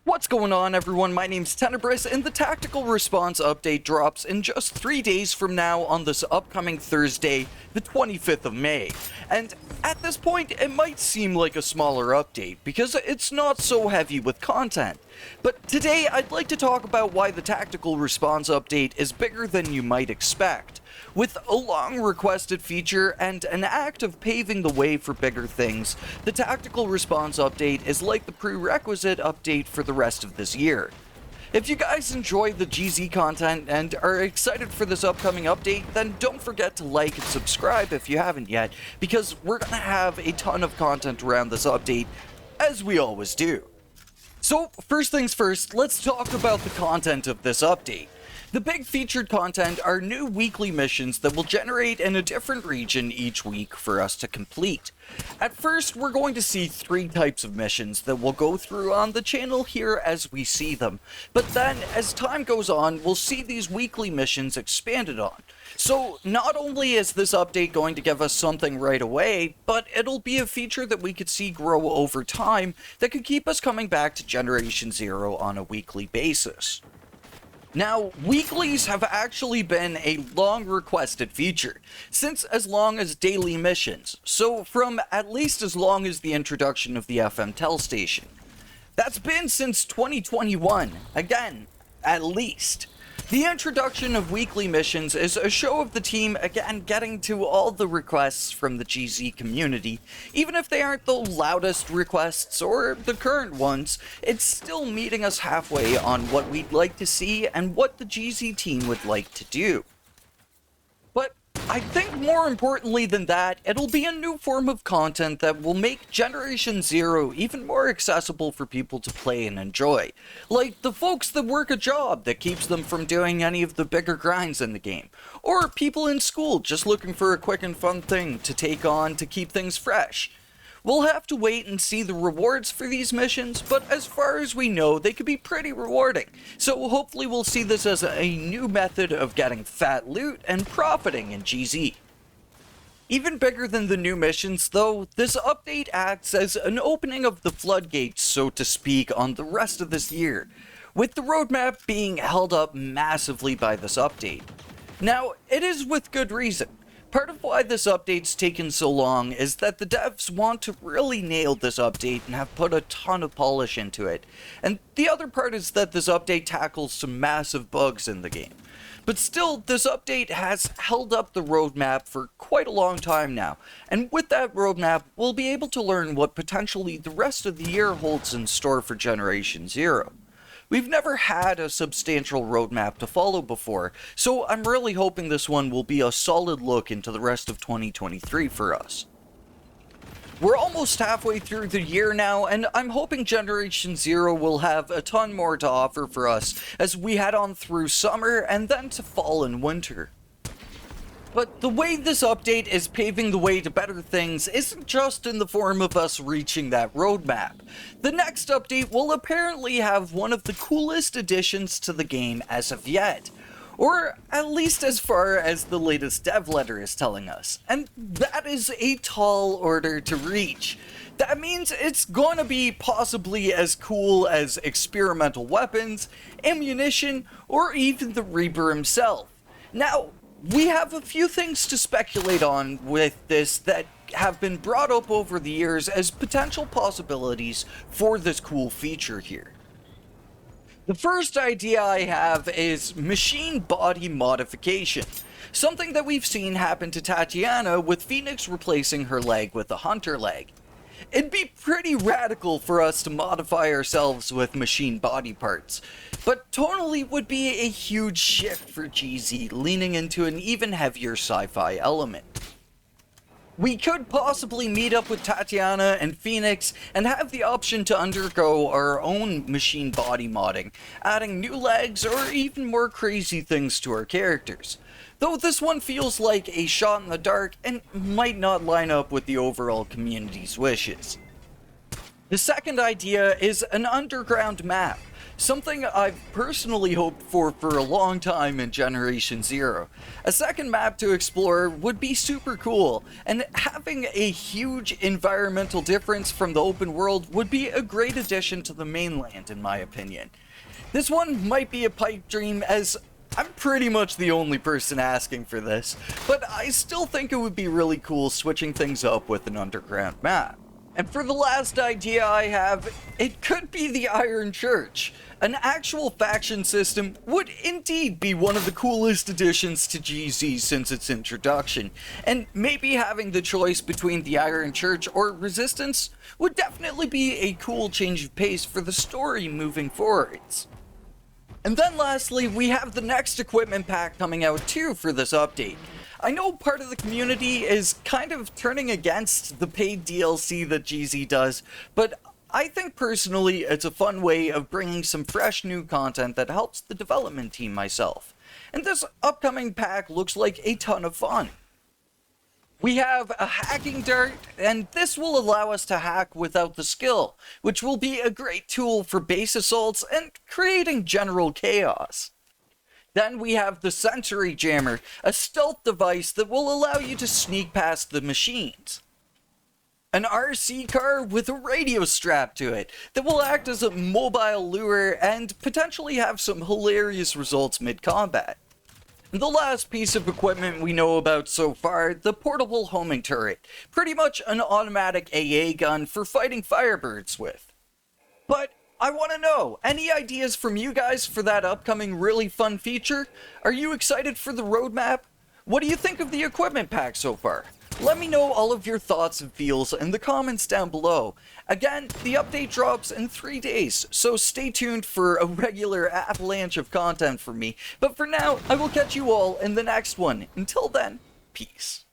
What's going on, everyone? My name's Tenebris, and the Tactical Response update drops in just 3 days from now on this upcoming Thursday, the 25th of May. And at this point, it might seem like a smaller update, because it's not so heavy with content. But today, I'd like to talk about why the Tactical Response update is bigger than you might expect. With a long requested feature and an act of paving the way for bigger things, the Tactical Response update is like the prerequisite update for the rest of this year. If you guys enjoy the GZ content and are excited for this upcoming update, then don't forget to like and subscribe if you haven't yet, because we're gonna have a ton of content around this update, as we always do. So, first things first, let's talk about the content of this update. The big featured content are new weekly missions that will generate in a different region each week for us to complete. At first, we're going to see 3 types of missions that we'll go through on the channel here as we see them. But then, as time goes on, we'll see these weekly missions expanded on. So, not only is this update going to give us something right away, but it'll be a feature that we could see grow over time that could keep us coming back to Generation Zero on a weekly basis. Now, weeklies have actually been a long requested feature, since as long as daily missions, so from at least as long as the introduction of the FM Tel station. That's been since 2021, again, at least. The introduction of weekly missions is a show of the team again getting to all the requests from the GZ community. Even if they aren't the loudest requests or the current ones, it's still meeting us halfway on what we'd like to see and what the GZ team would like to do. But I think more importantly than that, it'll be a new form of content that will make Generation Zero even more accessible for people to play and enjoy. Like the folks that work a job that keeps them from doing any of the bigger grinds in the game. Or people in school just looking for a quick and fun thing to take on to keep things fresh. We'll have to wait and see the rewards for these missions, but as far as we know, they could be pretty rewarding. So hopefully we'll see this as a new method of getting fat loot and profiting in GZ. Even bigger than the new missions, though, this update acts as an opening of the floodgates, so to speak, on the rest of this year, with the roadmap being held up massively by this update. Now, it is with good reason. Part of why this update's taken so long is that the devs want to really nail this update and have put a ton of polish into it. And the other part is that this update tackles some massive bugs in the game. But still, this update has held up the roadmap for quite a long time now, and with that roadmap, we'll be able to learn what potentially the rest of the year holds in store for Generation Zero. We've never had a substantial roadmap to follow before, so I'm really hoping this one will be a solid look into the rest of 2023 for us. We're almost halfway through the year now, and I'm hoping Generation Zero will have a ton more to offer for us as we head on through summer and then to fall and winter. But the way this update is paving the way to better things isn't just in the form of us reaching that roadmap. The next update will apparently have one of the coolest additions to the game as of yet. Or at least as far as the latest dev letter is telling us. And that is a tall order to reach. That means it's gonna be possibly as cool as experimental weapons, ammunition, or even the Reaper himself. Now, we have a few things to speculate on with this that have been brought up over the years as potential possibilities for this cool feature here. The first idea I have is machine body modification, something that we've seen happen to Tatiana with Phoenix replacing her leg with a hunter leg. It'd be pretty radical for us to modify ourselves with machine body parts, but tonally would be a huge shift for GZ, leaning into an even heavier sci-fi element. We could possibly meet up with Tatiana and Phoenix and have the option to undergo our own machine body modding, adding new legs or even more crazy things to our characters. Though this one feels like a shot in the dark and might not line up with the overall community's wishes. The second idea is an underground map, something I've personally hoped for a long time in Generation Zero. A second map to explore would be super cool, and having a huge environmental difference from the open world would be a great addition to the mainland, in my opinion. This one might be a pipe dream, as I'm pretty much the only person asking for this, but I still think it would be really cool switching things up with an underground map. And for the last idea I have, it could be the Iron Church. An actual faction system would indeed be one of the coolest additions to GZ since its introduction, and maybe having the choice between the Iron Church or Resistance would definitely be a cool change of pace for the story moving forwards. And then lastly, we have the next equipment pack coming out too for this update. I know part of the community is kind of turning against the paid DLC that GZ does, but I think personally it's a fun way of bringing some fresh new content that helps the development team myself. And this upcoming pack looks like a ton of fun. We have a hacking dart, and this will allow us to hack without the skill, which will be a great tool for base assaults and creating general chaos. Then we have the Sensory Jammer, a stealth device that will allow you to sneak past the machines. An RC car with a radio strap to it that will act as a mobile lure and potentially have some hilarious results mid-combat. The last piece of equipment we know about so far, the portable homing turret, pretty much an automatic AA gun for fighting firebirds with. But I want to know, any ideas from you guys for that upcoming really fun feature? Are you excited for the roadmap? What do you think of the equipment pack so far? Let me know all of your thoughts and feels in the comments down below. Again, the update drops in 3 days, so stay tuned for a regular avalanche of content from me. But for now, I will catch you all in the next one. Until then, peace.